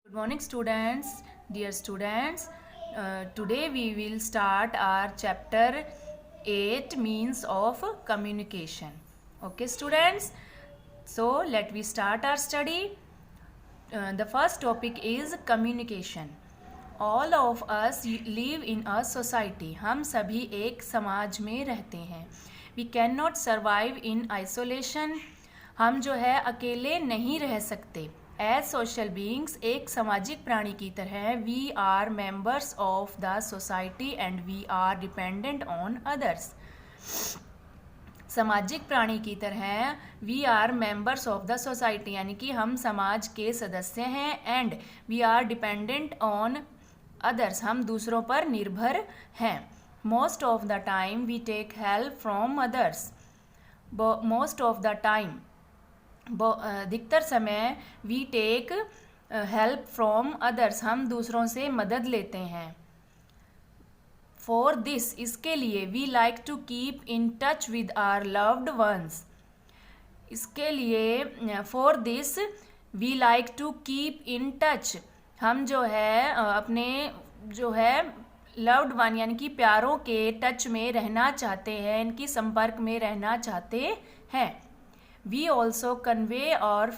Good morning, students. Dear students, today we will start our chapter 8 means of communication. Okay, students. So let we start our study. The first topic is communication. All of us live in a society. हम सभी एक समाज में रहते हैं. We cannot survive in isolation. हम जो है अकेले नहीं रह सकते. एज सोशल बींग्स, एक सामाजिक प्राणी की तरह, we are members of the society and we are dependent on others. सामाजिक प्राणी की तरह we are members of the society, यानी कि हम समाज के सदस्य हैं, and we are dependent on others, हम दूसरों पर निर्भर हैं. Most of the time we take help from others. Most of the time, अधिकतर समय we take help from others, हम दूसरों से मदद लेते हैं. फॉर दिस, इसके लिए, we like to keep in touch with our loved ones. इसके लिए, for this we like to keep in touch, हम जो है अपने जो है लव्ड वन यानी कि प्यारों के टच में रहना चाहते हैं, इनकी संपर्क में रहना चाहते हैं. We also convey our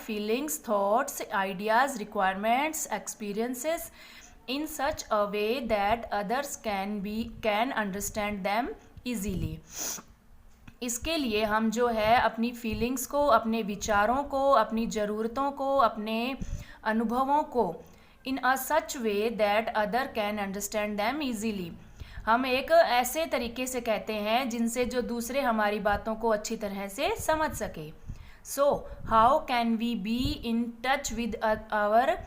feelings, thoughts, ideas, requirements, experiences in such a way that others can understand them easily. इसके लिए हम जो है अपनी फीलिंग्स को, अपने विचारों को, अपनी ज़रूरतों को, अपने अनुभवों को in a such way that other can understand them easily, हम एक ऐसे तरीके से कहते हैं जिनसे जो दूसरे हमारी बातों को अच्छी तरह से समझ सके. So how can we be in touch with our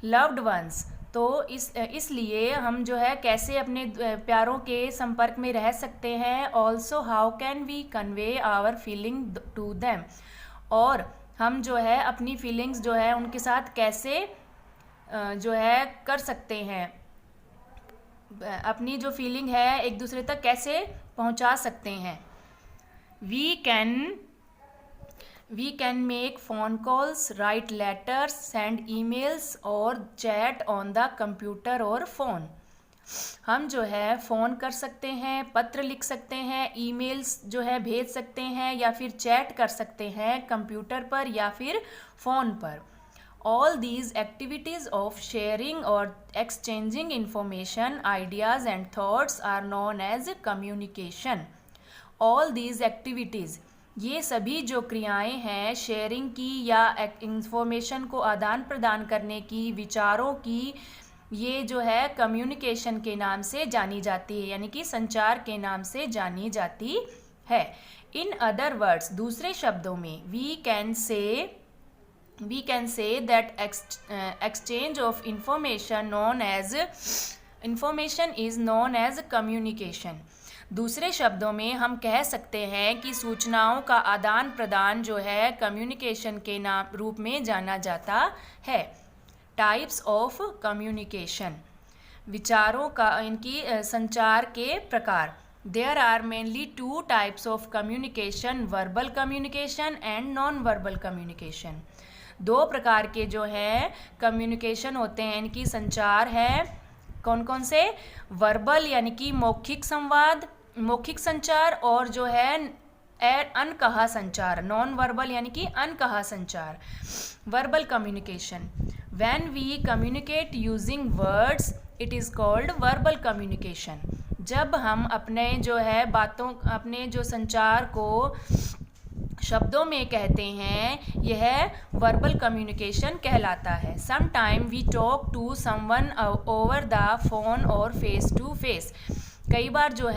loved ones. तो इसलिए हम जो है कैसे अपने प्यारों के संपर्क में रह सकते हैं. Also how can we convey our feeling to them, और हम जो है अपनी फीलिंग्स जो है उनके साथ कैसे जो है कर सकते हैं, अपनी जो फीलिंग है एक दूसरे तक कैसे पहुंचा सकते हैं. We can make phone calls, write letters, send emails और चैट ऑन द कंप्यूटर और फ़ोन. हम जो है फ़ोन कर सकते हैं, पत्र लिख सकते हैं, ईमेल्स जो है भेज सकते हैं, या फिर चैट कर सकते हैं कंप्यूटर पर या फिर फ़ोन पर. All these activities of sharing or exchanging information, ideas and thoughts are known as communication. All these activities, ये सभी जो क्रियाएं हैं शेयरिंग की या इंफॉर्मेशन को आदान प्रदान करने की, विचारों की, ये जो है कम्युनिकेशन के नाम से जानी जाती है, यानी कि संचार के नाम से जानी जाती है. इन अदर वर्ड्स, दूसरे शब्दों में, we can say that exchange of information is known as communication. दूसरे शब्दों में हम कह सकते हैं कि सूचनाओं का आदान प्रदान जो है कम्युनिकेशन के नाम रूप में जाना जाता है. टाइप्स ऑफ कम्युनिकेशन, विचारों का, इनकी संचार के प्रकार. There are mainly two types of communication, verbal communication and non-verbal communication. दो प्रकार के जो है कम्युनिकेशन होते हैं, इनकी संचार है. कौन कौन से? वर्बल यानी कि मौखिक संवाद, मौखिक संचार, और जो है अनकहा संचार, नॉन वर्बल यानी कि अनकहा संचार. Verbal communication, when we communicate using words it is called verbal communication. जब हम अपने जो है बातों, अपने जो संचार को शब्दों में कहते हैं, यह वर्बल कम्युनिकेशन कहलाता है. Some time we talk to someone over the phone और फेस टू फेस. कई बार जो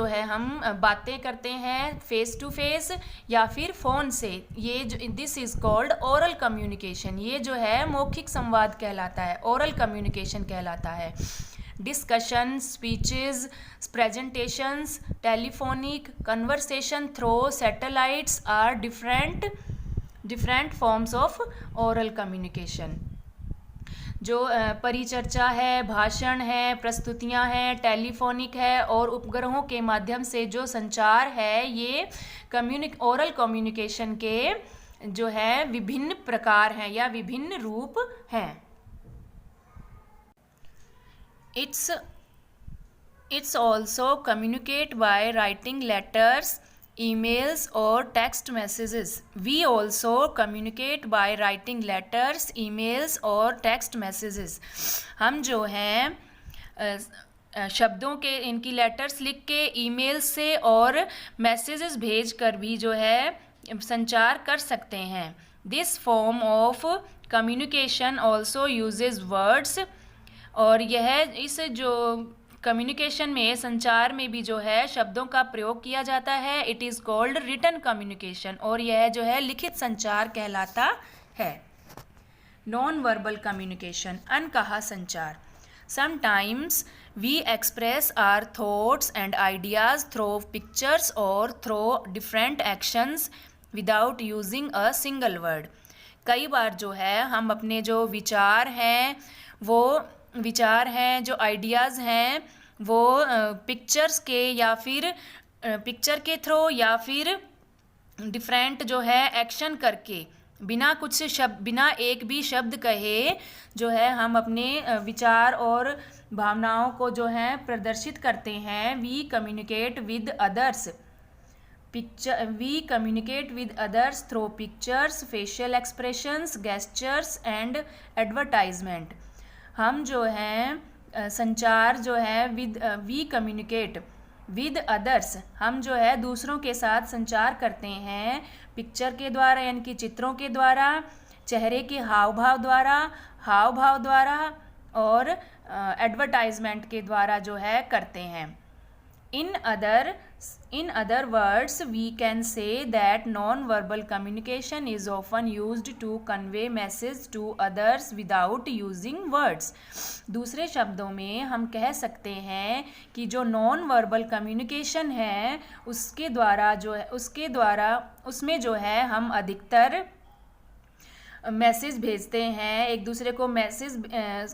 है हम बातें करते हैं फेस टू फेस या फिर फ़ोन से. ये जो this is called oral communication, ये जो है मौखिक संवाद कहलाता है, ओरल कम्युनिकेशन कहलाता है. Discussion, speeches, presentations, telephonic conversation through satellites are different forms of oral communication. जो परिचर्चा है, भाषण है, प्रस्तुतियां हैं, टेलीफोनिक है और उपग्रहों के माध्यम से जो संचार है, ये ओरल कम्युनिकेशन के जो है विभिन्न प्रकार हैं या विभिन्न रूप हैं। It's also communicate by writing letters, emails or text messages. We also communicate by writing letters, emails or text messages. हम जो हैं शब्दों के इनकी लेटर्स लिख के, ईमेल से और मैसेजेस भेज कर भी जो है संचार कर सकते हैं। This form of communication also uses words, और यह इस जो कम्युनिकेशन में, संचार में भी जो है शब्दों का प्रयोग किया जाता है। It is called written communication, और यह जो है लिखित संचार कहलाता है। नॉन वर्बल कम्युनिकेशन, अनकहा संचार। Sometimes we express our thoughts and ideas through pictures और through different actions without using a single word. कई बार जो है हम अपने जो विचार हैं, जो आइडियाज़ हैं वो पिक्चर्स के या फिर पिक्चर के थ्रू या फिर डिफरेंट जो है एक्शन करके, बिना एक भी शब्द कहे जो है हम अपने विचार और भावनाओं को जो है प्रदर्शित करते हैं। We communicate with others through pictures, facial expressions, gestures and advertisement. हम जो हैं संचार जो है वी कम्युनिकेट विद अदर्स, हम जो है दूसरों के साथ संचार करते हैं पिक्चर के द्वारा, यानी कि चित्रों के द्वारा, चेहरे के हाव भाव द्वारा और एडवर्टाइजमेंट के द्वारा जो है करते हैं। In other words, we can say that non-verbal communication is often used to convey message to others without using words. दूसरे शब्दों में हम कह सकते हैं कि जो नॉन वर्बल कम्युनिकेशन है उसमें जो है हम अधिकतर मैसेज भेजते हैं, एक दूसरे को मैसेज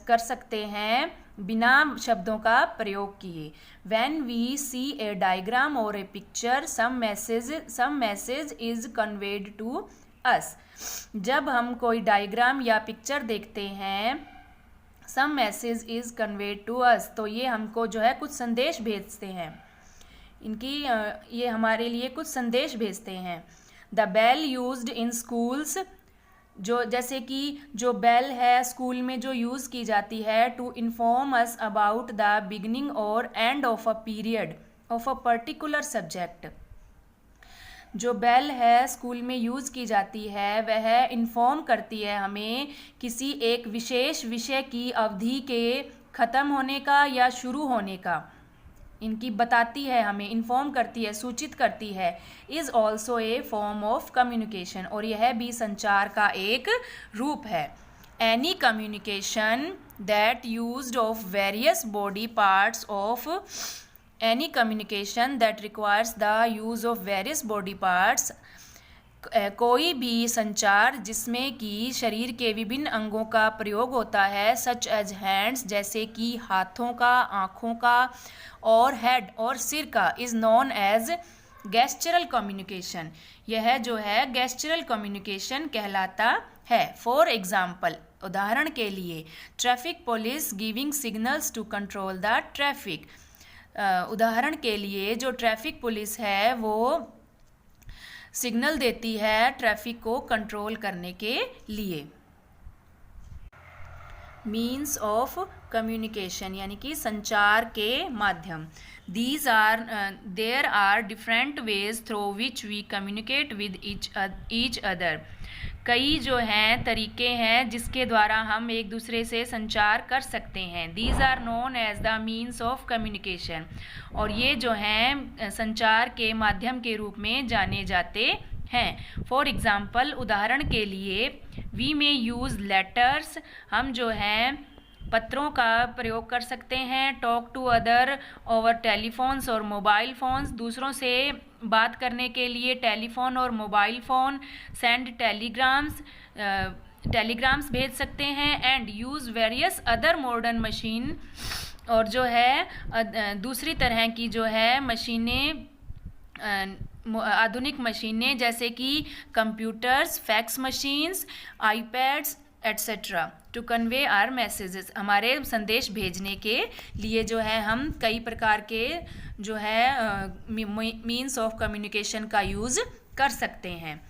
कर सकते हैं बिना शब्दों का प्रयोग किए। When we see a diagram or a picture, some message is conveyed to us. जब हम कोई डायग्राम या पिक्चर देखते हैं, some message is conveyed to us, तो ये हमको जो है कुछ संदेश भेजते हैं, ये हमारे लिए कुछ संदेश भेजते हैं। The bell used in schools, जैसे कि जो बेल है स्कूल में जो यूज़ की जाती है, to inform us about the beginning और end of a period of a particular subject. जो बेल है स्कूल में यूज़ की जाती है वह इन्फॉर्म करती है हमें किसी एक विशेष विषय की अवधि के ख़त्म होने का या शुरू होने का, इनकी बताती है, हमें इन्फॉर्म करती है, सूचित करती है। Is also a form of communication, और यह भी संचार का एक रूप है। Any communication that used of various body parts of any communication that requires the use of various body parts, कोई भी संचार जिसमें कि शरीर के विभिन्न अंगों का प्रयोग होता है, सच एज हैंड्स, जैसे कि हाथों का, आँखों का और हेड और सिर का, इज़ नॉन एज गेस्चरल कम्युनिकेशन, यह जो है गेस्चरल कम्युनिकेशन कहलाता है। फॉर एग्जाम्पल, उदाहरण के लिए, traffic police giving signals to control the traffic, उदाहरण के लिए जो ट्रैफिक पुलिस है वो सिग्नल देती है ट्रैफिक को कंट्रोल करने के लिए। मीन्स ऑफ कम्युनिकेशन, यानी कि संचार के माध्यम। There are different ways through which we communicate with each other, कई जो हैं तरीके हैं जिसके द्वारा हम एक दूसरे से संचार कर सकते हैं। These are known as the means of communication, और ये जो हैं संचार के माध्यम के रूप में जाने जाते हैं। फॉर एग्ज़ाम्पल, उदाहरण के लिए, वी मे यूज़ लेटर्स, हम जो हैं पत्रों का प्रयोग कर सकते हैं। Talk to other over telephones और मोबाइल फ़ोन्स, दूसरों से बात करने के लिए टेलीफोन और मोबाइल फ़ोन। सेंड टेलीग्राम्स भेज सकते हैं। And use various other modern machine, और जो है दूसरी तरह की जो है मशीनें आधुनिक मशीनें जैसे कि computers, fax machines, iPads etcetera to convey our messages. हमारे संदेश भेजने के लिए जो है हम कई प्रकार के जो है मीन्स ऑफ कम्युनिकेशन का यूज़ कर सकते हैं।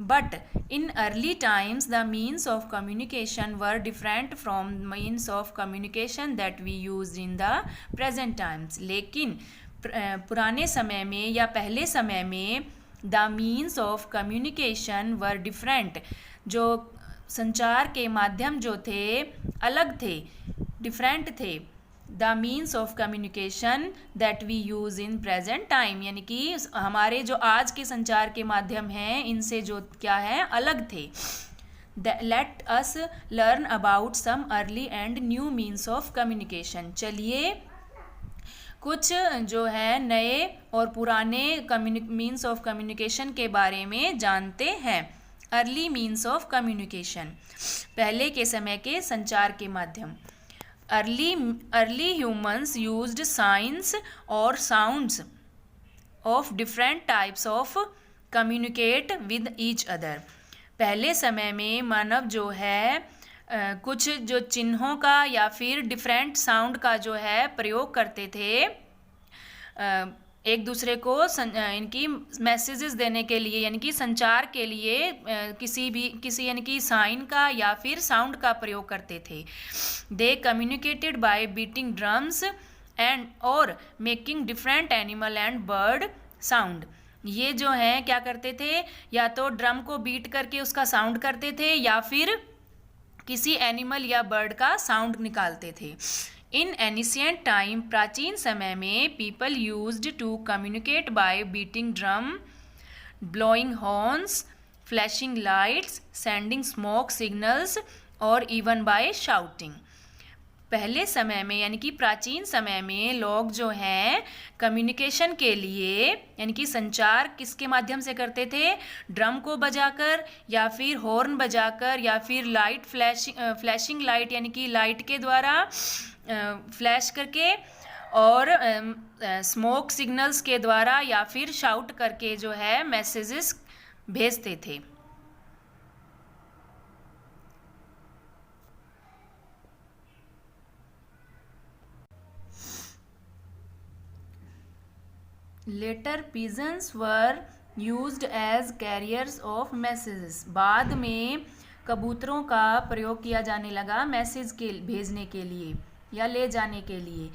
But in early times the means of communication were different from means of communication that we use in the present times। लेकिन पुराने समय में या पहले समय में the means of communication were different, जो संचार के माध्यम जो थे अलग थे, डिफरेंट थे। The means of communication that we use in present time, यानी कि हमारे जो आज के संचार के माध्यम हैं इनसे जो क्या है अलग थे। Let us learn about some early and new means of communication. चलिए कुछ जो है नए और पुराने मीन्स ऑफ कम्युनिकेशन के बारे में जानते हैं। अर्ली मीन्स ऑफ कम्युनिकेशन, पहले के समय के संचार के माध्यम। Early humans used signs or sounds of different types of communicate with each other। पहले समय में मानव जो है कुछ जो चिन्हों का या फिर डिफरेंट साउंड का जो है प्रयोग करते थे एक दूसरे को इनकी मैसेजेस देने के लिए, यानी कि संचार के लिए किसी यानी कि साइन का या फिर साउंड का प्रयोग करते थे। They communicated by beating drums and और making different animal and bird sound. ये जो है क्या करते थे, या तो ड्रम को बीट करके उसका साउंड करते थे या फिर किसी एनिमल या बर्ड का साउंड निकालते थे। इन एनिशियंट टाइम, प्राचीन समय में, people used to communicate by beating drum, blowing horns, flashing lights, sending smoke signals और इवन बाय शाउटिंग। पहले समय में यानी कि प्राचीन समय में लोग जो हैं कम्युनिकेशन के लिए यानी कि संचार किसके माध्यम से करते थे, ड्रम को बजाकर या फिर हॉर्न बजाकर या फिर लाइट फ्लैशिंग लाइट यानी कि लाइट के द्वारा फ्लैश करके और स्मोक सिग्नल्स के द्वारा या फिर शाउट करके जो है मैसेजेस भेजते थे। Letter pigeons were used as carriers of messages. बाद में कबूतरों का प्रयोग किया जाने लगा मैसेज के भेजने के लिए या ले जाने के लिए।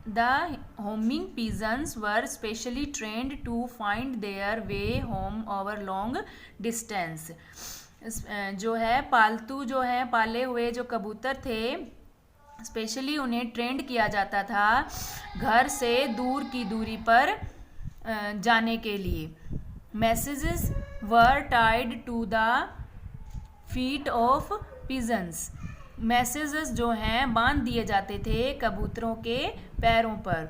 The homing pigeons were specially trained to find their way home over long distance. जो है पालतू जो है पाले हुए जो कबूतर थे, स्पेशली उन्हें ट्रेंड किया जाता था घर से दूर की दूरी पर जाने के लिए। Messages were tied to the feet of pigeons. Messages जो हैं बांध दिए जाते थे कबूतरों के पैरों पर।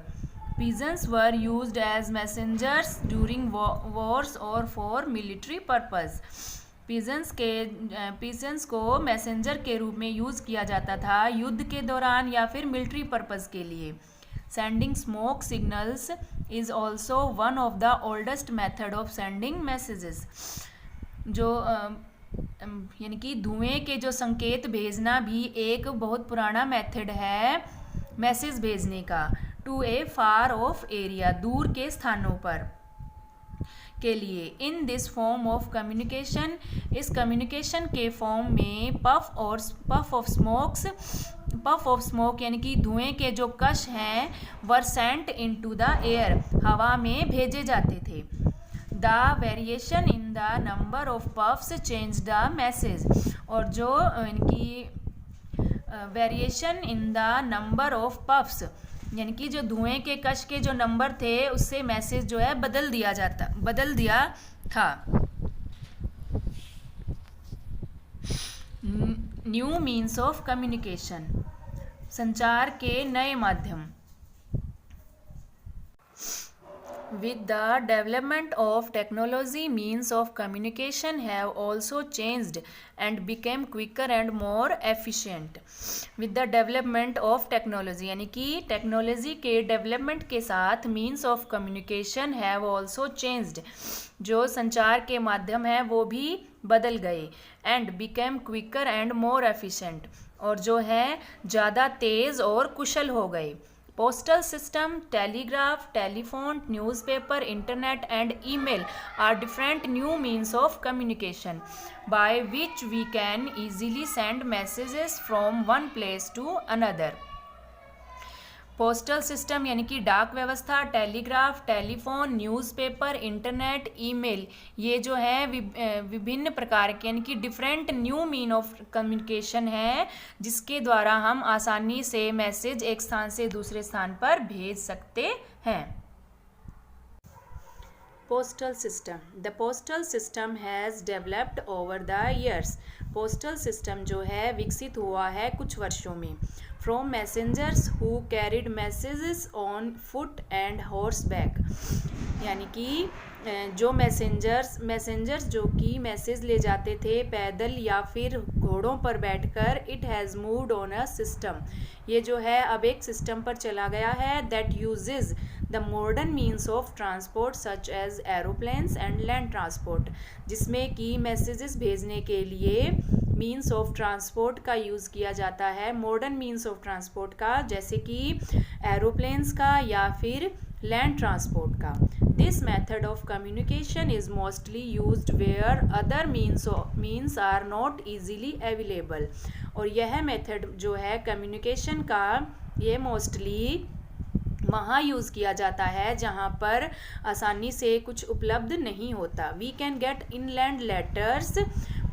Pigeons were used as messengers during wars और फॉर मिलिट्री पर्पस। पिजन्स को मैसेंजर के रूप में यूज़ किया जाता था युद्ध के दौरान या फिर मिलिट्री पर्पस के लिए। Sending smoke signals is also one of the oldest method of sending messages. जो यानी कि धुएं के जो संकेत भेजना भी एक बहुत पुराना मेथड है मैसेज भेजने का। To a far off area, दूर के स्थानों पर के लिए। In this form of communication, इस कम्युनिकेशन के फॉर्म में पफ ऑफ स्मोक यानी कि धुएं के जो कश हैं were sent into the air, हवा में भेजे जाते थे। The variation in the number of puffs change the message. और जो इनकी variation in the number of puffs यानी कि जो धुएं के कश के जो नंबर थे उससे मैसेज जो है बदल दिया था। न्यू मीन्स ऑफ कम्युनिकेशन, संचार के नए माध्यम। With the development of technology, means of communication have also changed and became quicker and more efficient. With the development of technology, यानी कि टेक्नोलॉजी के डेवलपमेंट के साथ means of communication have also changed, जो संचार के माध्यम हैं वो भी बदल गए, and became quicker and more efficient, और जो है ज़्यादा तेज़ और कुशल हो गए. Postal system, telegraph, telephone, newspaper, internet and email are different new means of communication by which we can easily send messages from one place to another. Postal system यानी कि डाक व्यवस्था, telegraph, telephone, newspaper, internet, email, ये जो है विभिन्न प्रकार के यानी कि different new mean of communication है जिसके द्वारा हम आसानी से मैसेज एक स्थान से दूसरे स्थान पर भेज सकते हैं. Postal system. The postal system has developed over the years. Postal system जो है विकसित हुआ है कुछ वर्षों में. From messengers who carried messages on foot and horseback, यानी कि जो मैसेंजर्स जो कि मैसेज ले जाते थे पैदल या फिर घोड़ों पर बैठकर. It has moved on a system, ये जो है अब एक सिस्टम पर चला गया है. That uses the modern means of transport such as aeroplanes and land transport, जिसमें कि मैसेजेस भेजने के लिए मीन्स ऑफ ट्रांसपोर्ट का यूज़ किया जाता है. मॉडर्न मीन्स ऑफ ट्रांसपोर्ट का, जैसे कि एरोप्लेन्स का या फिर लैंड ट्रांसपोर्ट का. This method of communication is mostly used where other means are not easily available. और यह मेथड जो है कम्युनिकेशन का, ये मोस्टली वहाँ यूज़ किया जाता है जहाँ पर आसानी से कुछ उपलब्ध नहीं होता. We can get inland letters,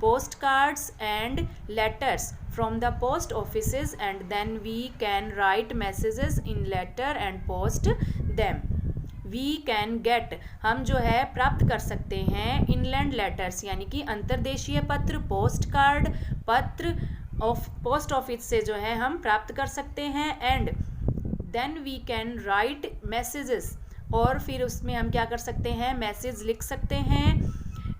post cards and letters from the post offices and then we can write messages in letter and post them. We can get, हम जो है प्राप्त कर सकते हैं inland letters यानी कि अंतर्देशीय पत्र, पोस्ट कार्ड, पत्र पोस्ट ऑफिस से जो है हम प्राप्त कर सकते हैं. And then we can write messages, और फिर उसमें हम क्या कर सकते हैं, मैसेज लिख सकते हैं.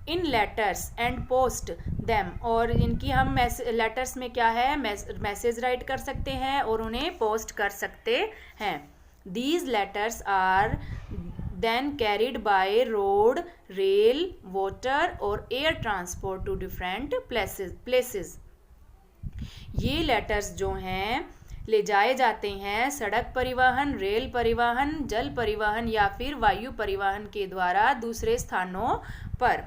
इन लेटर्स एंड पोस्ट देम, और इनकी हम लेटर्स में क्या है मैसेज राइट कर सकते हैं और उन्हें पोस्ट कर सकते हैं. These letters are then carried by road, rail, water और air transport to different places. ये लेटर्स जो हैं ले जाए जाते हैं सड़क परिवहन, रेल परिवहन, जल परिवहन या फिर वायु परिवहन के द्वारा दूसरे स्थानों पर,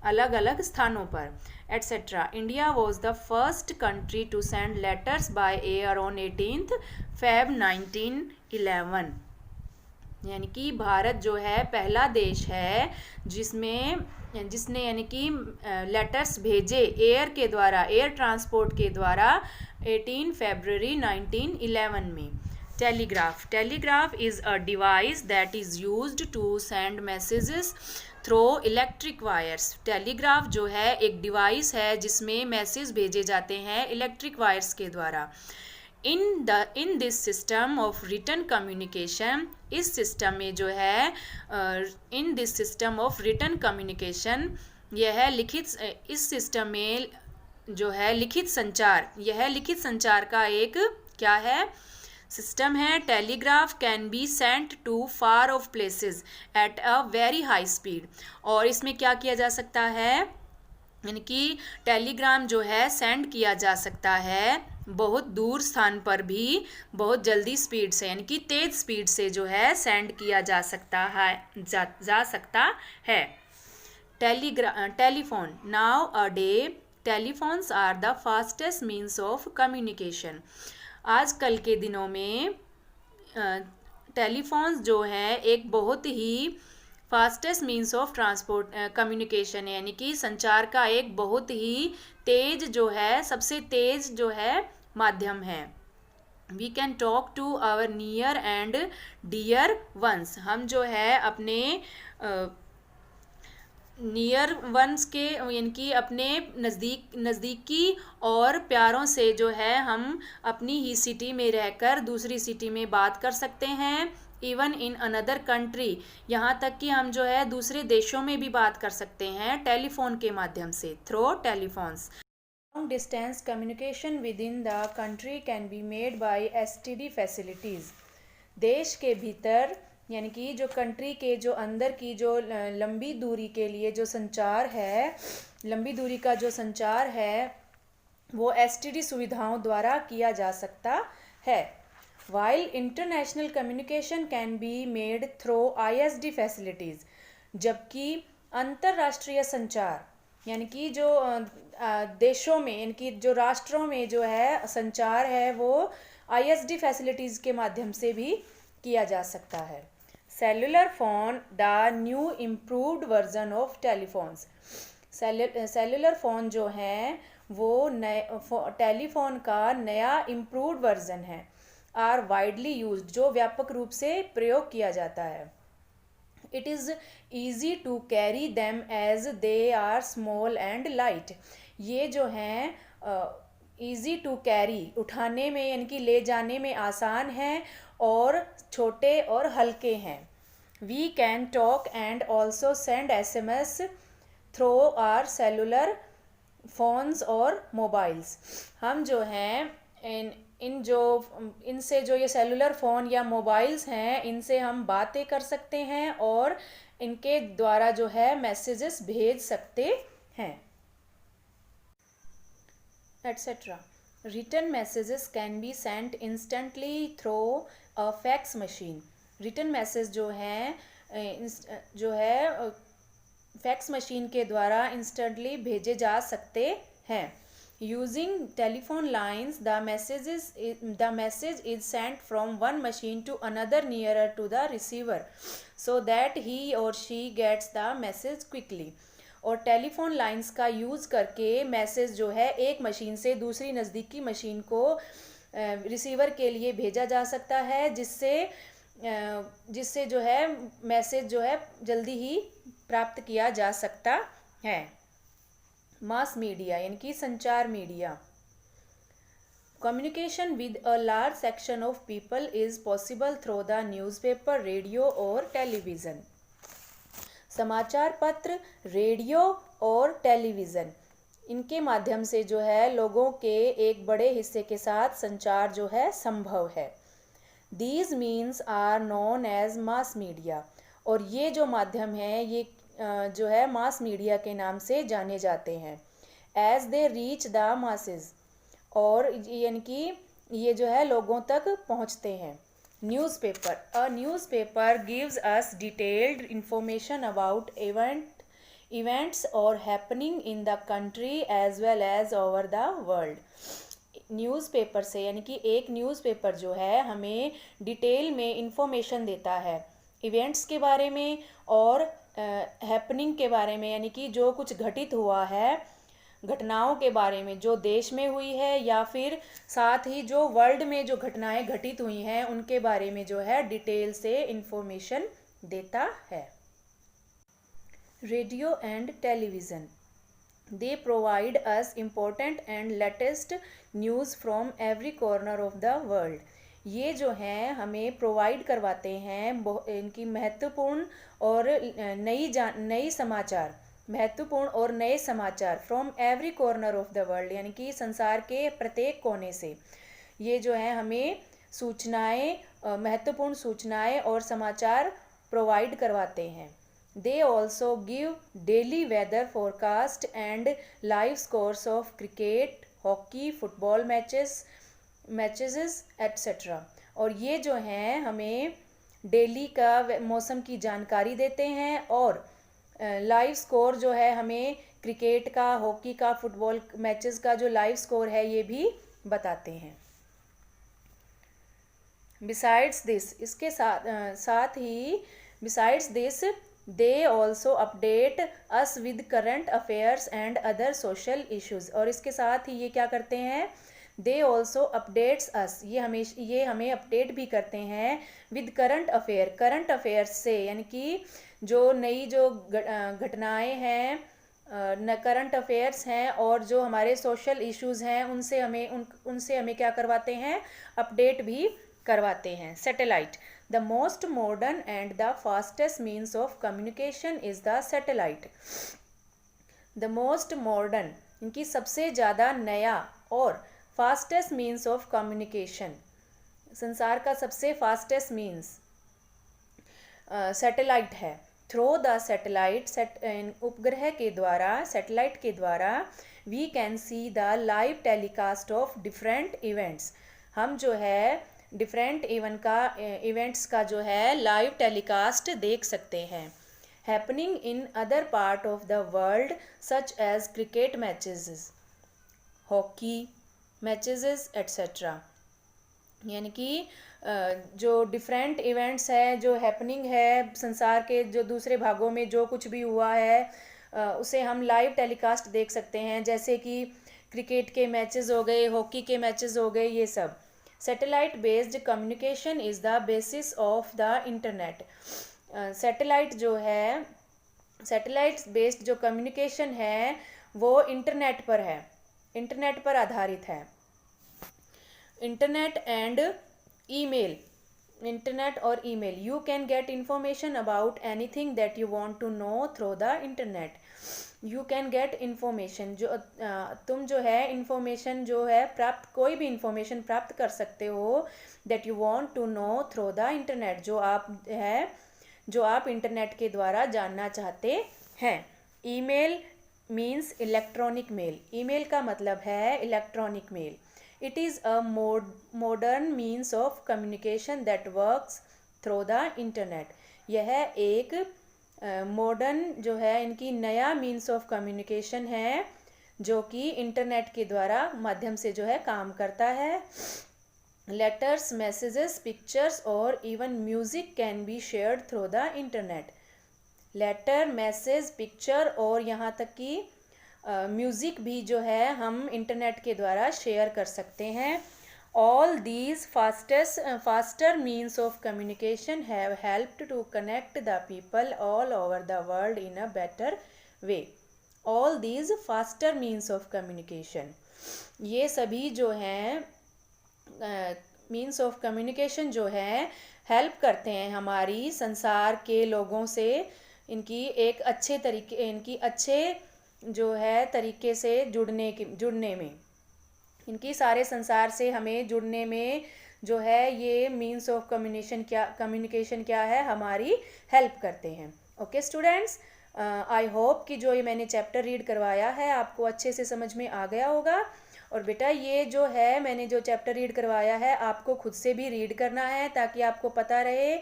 अलग अलग स्थानों पर, एट्सेट्रा. India was the first country to send letters by air on 18 Feb 1911. यानी कि भारत जो है पहला देश है जिसने यानी कि लेटर्स भेजे एयर के द्वारा, एयर ट्रांसपोर्ट के द्वारा 18 फरवरी 1911 में. Telegraph is a device that is used to send messages through electric wires. Telegraph जो है एक डिवाइस है जिसमें मैसेज भेजे जाते हैं इलेक्ट्रिक वायर्स के द्वारा. In this system of written communication, इस सिस्टम में जो है in this system of written communication, यह इस सिस्टम में जो है लिखित संचार, यह लिखित संचार का एक क्या है सिस्टम है. Telegraph can be sent to far off places at a very high speed. और इसमें क्या किया जा सकता है, यानी कि टेलीग्राम जो है सेंड किया जा सकता है बहुत दूर स्थान पर भी बहुत जल्दी स्पीड से, यानी कि तेज स्पीड से जो है सेंड किया जा सकता है. Telephone. Now a day telephones are the fastest means of communication. आजकल के दिनों में टेलीफोन्स जो है एक बहुत ही fastest means of transport communication है, यानी कि संचार का एक बहुत ही तेज जो है, सबसे तेज जो है माध्यम है. We can talk to our near and dear ones. हम जो है अपने नियर वंस के यानी कि अपने नज़दीकी और प्यारों से जो है हम अपनी ही सिटी में रहकर दूसरी सिटी में बात कर सकते हैं. इवन इन अनदर कंट्री, यहाँ तक कि हम जो है दूसरे देशों में भी बात कर सकते हैं टेलीफोन के माध्यम से, through telephones. Long distance communication with in the country can be made by STD facilities. देश के भीतर यानी कि जो कंट्री के जो अंदर की जो लंबी दूरी के लिए जो संचार है, लंबी दूरी का जो संचार है वो एसटीडी सुविधाओं द्वारा किया जा सकता है। While international communication can be made through ISD facilities, जबकि अंतर्राष्ट्रीय संचार यानी कि जो देशों में यानी कि जो राष्ट्रों में जो है संचार है वो ISD फैसिलिटीज़ के माध्यम से भी किया जा सकता है। Cellular phone the new improved version of telephones. Cellular phone जो हैं वो नए टेलीफोन का नया इम्प्रूव्ड वर्जन है। आर वाइडली यूज, जो व्यापक रूप से प्रयोग किया जाता है। It is easy to carry them as they are small and light. ये जो हैं ईजी टू कैरी, उठाने में यानी कि ले जाने में आसान हैं और छोटे और हल्के हैं। We can talk and also send SMS through our cellular phones और मोबाइल्स। हम जो हैं इनसे जो ये सेलुलर फ़ोन या मोबाइल्स हैं इनसे हम बातें कर सकते हैं और इनके द्वारा जो है मैसेजेस भेज सकते हैं, etcetera. Written messages can be sent instantly through a fax machine. Written message जो है फैक्स मशीन के द्वारा इंस्टेंटली भेजे जा सकते हैं। Using telephone lines, the message is sent from one machine to another nearer to the receiver, so that he or she gets the message quickly. और telephone lines का यूज़ करके message जो है एक मशीन से दूसरी नज़दीकी मशीन को रिसीवर के लिए भेजा जा सकता है, जिससे जो है मैसेज जो है जल्दी ही प्राप्त किया जा सकता है। मास मीडिया यानी कि संचार media. Communication with a large section of people is possible through the newspaper, radio और टेलीविज़न। समाचार पत्र, रेडियो और टेलीविज़न, इनके माध्यम से जो है लोगों के एक बड़े हिस्से के साथ संचार जो है संभव है। These means are known as mass media, और ये जो माध्यम है ये जो है मास मीडिया के नाम से जाने जाते हैं। As they reach the masses, और यानी कि ये जो है लोगों तक पहुंचते हैं। Newspaper, a newspaper gives us detailed information about events और happening in the country as well as over the world. Newspaper से यानी कि एक न्यूज़पेपर जो है हमें डिटेल में इंफॉर्मेशन देता है इवेंट्स के बारे में और हैपनिंग के बारे में, यानी कि जो कुछ घटित हुआ है, घटनाओं के बारे में जो देश में हुई है या फिर साथ ही जो वर्ल्ड में जो घटनाएं घटित हुई हैं उनके बारे में जो है डिटेल से इंफॉर्मेशन देता है। Radio and television, they provide us important and latest news from every corner of the world. ये जो हैं हमें प्रोवाइड करवाते हैं इनकी महत्वपूर्ण और महत्वपूर्ण और नए समाचार from every corner of the world, यानी कि संसार के प्रत्येक कोने से ये जो है हमें महत्वपूर्ण सूचनाएं और समाचार प्रोवाइड करवाते हैं। They also give daily weather forecast and live scores of cricket, hockey, football matches etcetera. और ये जो हैं हमें डेली का मौसम की जानकारी देते हैं और लाइव स्कोर जो है हमें क्रिकेट का, हॉकी का, फुटबॉल मैचेस का जो लाइव स्कोर है ये भी बताते हैं। बिसाइड्स दिस, इसके साथ ही besides this they also update us with current affairs and other social issues. और इसके साथ ही ये क्या करते हैं, दे ऑल्सो अपडेट्स अस, ये हमें अपडेट भी करते हैं विद करंट अफेयर्स से, यानी कि जो नई जो घटनाएं हैं, करंट अफेयर्स हैं और जो हमारे सोशल इश्यूज़ हैं उनसे हमें क्या करवाते हैं, अपडेट भी करवाते हैं। Satellite, the most modern and the fastest means of communication is the satellite. The most modern, इनकी सबसे ज़्यादा नया और फास्टेस्ट मीन्स ऑफ कम्युनिकेशन, संसार का सबसे फास्टेस्ट मीन्स सैटेलाइट है। थ्रू द सैटेलाइट, उपग्रह के द्वारा, सैटेलाइट के द्वारा we can see the live telecast of different events, हम जो है डिफरेंट इवेंट्स का जो है लाइव टेलीकास्ट देख सकते हैं। Happening in other part of the world such as cricket matches, hockey matches etcetera, यानी कि जो डिफरेंट इवेंट्स हैं, जो हैपनिंग है संसार के जो दूसरे भागों में जो कुछ भी हुआ है उसे हम लाइव टेलीकास्ट देख सकते हैं, जैसे कि क्रिकेट के मैचेस हो गए, हॉकी के मैचेस हो गए, ये सब। Satellite based communication is the basis of the internet. Satellite जो है, सैटेलाइट बेस्ड जो कम्युनिकेशन है वो इंटरनेट पर है, इंटरनेट पर आधारित है। इंटरनेट एंड ईमेल, इंटरनेट और email, you can get information about anything that you want to know through the internet. You can get information, जो तुम जो है इन्फॉर्मेशन जो है प्राप्त, कोई भी इन्फॉर्मेशन प्राप्त कर सकते हो that you want to know through the internet, जो आप इंटरनेट के द्वारा जानना चाहते हैं। Email means electronic mail, email का मतलब है electronic mail. It is a modern means of communication that works through the internet। यह एक मॉडर्न जो है इनकी नया मीन्स ऑफ कम्युनिकेशन है जो कि इंटरनेट के द्वारा माध्यम से जो है काम करता है। लेटर्स, मैसेजेस, पिक्चर्स और even music can be shared through the internet. Letter, message, picture और यहाँ तक कि म्यूज़िक भी जो है हम इंटरनेट के द्वारा शेयर कर सकते हैं। All these faster means of communication have helped to connect the people all over the world in a better way. All these faster means of communication, ये सभी जो हैं मीन्स ऑफ कम्युनिकेशन जो हैं हेल्प करते हैं हमारी संसार के लोगों से, इनकी एक अच्छे तरीके, इनकी अच्छे जो है तरीके से जुड़ने में, इनकी सारे संसार से हमें जुड़ने में जो है ये मीन्स ऑफ कम्युनिकेशन क्या है, हमारी हेल्प करते हैं। ओके स्टूडेंट्स, आई होप कि जो ये मैंने चैप्टर रीड करवाया है आपको अच्छे से समझ में आ गया होगा। और बेटा ये जो है मैंने जो चैप्टर रीड करवाया है आपको खुद से भी रीड करना है ताकि आपको पता रहे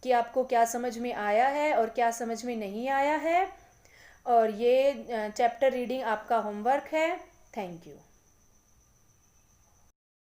कि आपको क्या समझ में आया है और क्या समझ में नहीं आया है। और ये चैप्टर रीडिंग आपका होमवर्क है। Thank you.